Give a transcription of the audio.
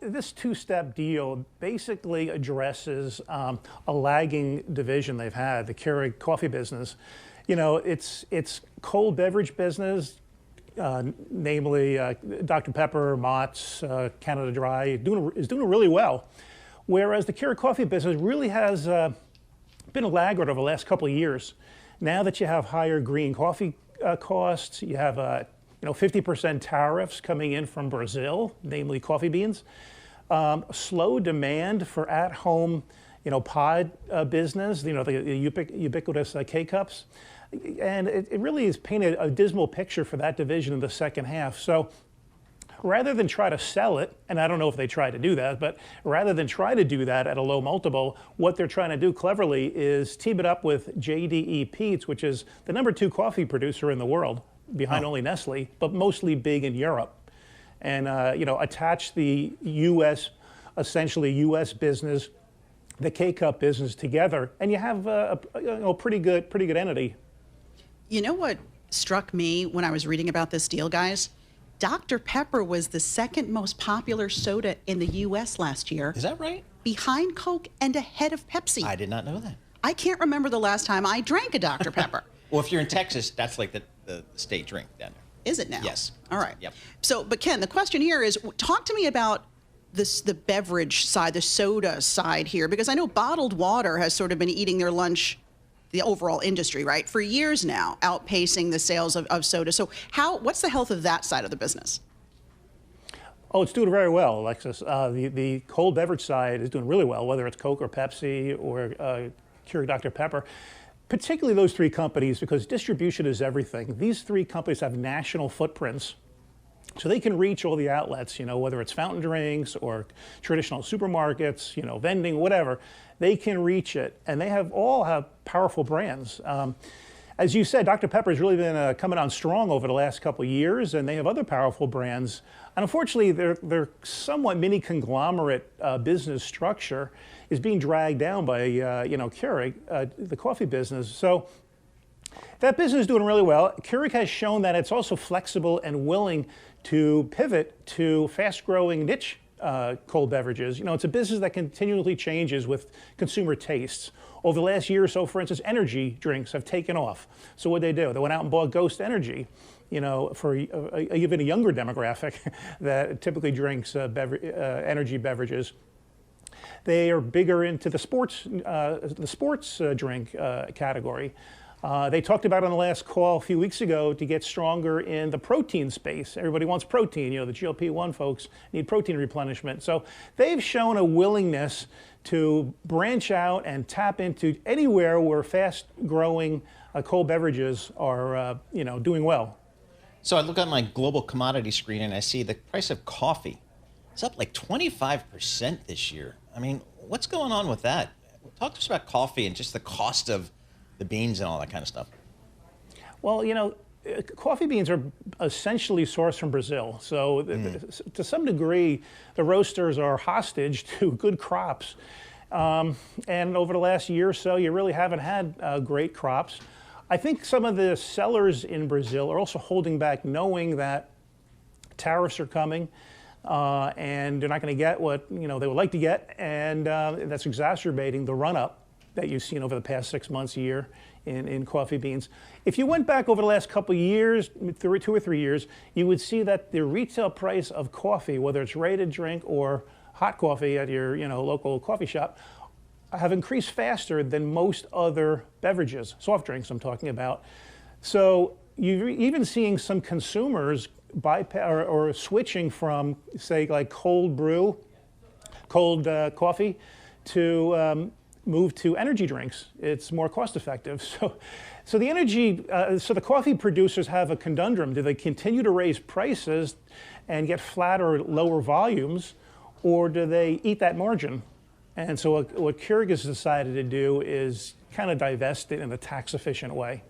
This two-step deal basically addresses a lagging division they've had, the Keurig coffee business. You know, it's cold beverage business, namely Dr Pepper, Mott's, Canada Dry, is doing really well. Whereas the Keurig coffee business really has been a laggard over the last couple of years. Now that you have higher green coffee costs, you have 50% tariffs coming in from Brazil, namely coffee beans. Slow demand for at-home, pod business, the ubiquitous K-cups. And it really has painted a dismal picture for that division in the second half. So rather than try to sell it, and I don't know if they try to do that, but rather than try to do that at a low multiple, what they're trying to do cleverly is team it up with JDE Peet, which is the #2 coffee producer in the world, behind only Nestle, but mostly big in Europe. And attach the essentially U.S. business, the K-cup business together, and you have a pretty good entity. You know what struck me when I was reading about this deal, guys? Dr Pepper was the second most popular soda in the U.S. last year. Is that right? Behind Coke and ahead of Pepsi. I did not know that. I can't remember the last time I drank a Dr Pepper. Well, if you're in Texas, that's like the state drink down there. Is it now? Yes. All right. Yep. So, but Ken, the question here is, talk to me about the beverage side, the soda side here, because I know bottled water has sort of been eating their lunch, the overall industry, right, for years now, outpacing the sales of soda. So what's the health of that side of the business? Oh, it's doing very well, Alexis. The cold beverage side is doing really well, whether it's Coke or Pepsi or Keurig Dr Pepper. Particularly those three companies, because distribution is everything. These three companies have national footprints, so they can reach all the outlets, whether it's fountain drinks or traditional supermarkets, vending, whatever. They can reach it, and they all have powerful brands. As you said, Dr Pepper has really been coming on strong over the last couple of years, and they have other powerful brands. And unfortunately, their somewhat mini conglomerate business structure is being dragged down by Keurig, the coffee business. So that business is doing really well. Keurig has shown that it's also flexible and willing to pivot to fast-growing niche cold beverages. It's a business that continually changes with consumer tastes. Over the last year or so, for instance, energy drinks have taken off. So what they do? They went out and bought Ghost Energy, for even a younger demographic that typically drinks energy beverages. They are bigger into the sports drink category. They talked about on the last call a few weeks ago to get stronger in the protein space. Everybody wants protein. The GLP-1 folks need protein replenishment. So they've shown a willingness to branch out and tap into anywhere where fast-growing cold beverages are, doing well. So I look at my global commodity screen and I see the price of coffee. It's up like 25% this year. I mean, what's going on with that? Talk to us about coffee and just the cost of the beans and all that kind of stuff. Well, coffee beans are essentially sourced from Brazil. So to some degree, the roasters are hostage to good crops. And over the last year or so, you really haven't had great crops. I think some of the sellers in Brazil are also holding back, knowing that tariffs are coming. And they're not going to get what they would like to get, and that's exacerbating the run-up that you've seen over the past 6 months, a year in coffee beans. If you went back over the last couple of years, 2 or 3 years, you would see that the retail price of coffee, whether it's ready to drink or hot coffee at your local coffee shop, have increased faster than most other beverages, soft drinks I'm talking about. So you're even seeing some consumers or switching from, say, like cold brew, cold coffee, to move to energy drinks. It's more cost effective. So the coffee producers have a conundrum. Do they continue to raise prices and get flat or lower volumes, or do they eat that margin? And so what Keurig has decided to do is kind of divest it in a tax efficient way.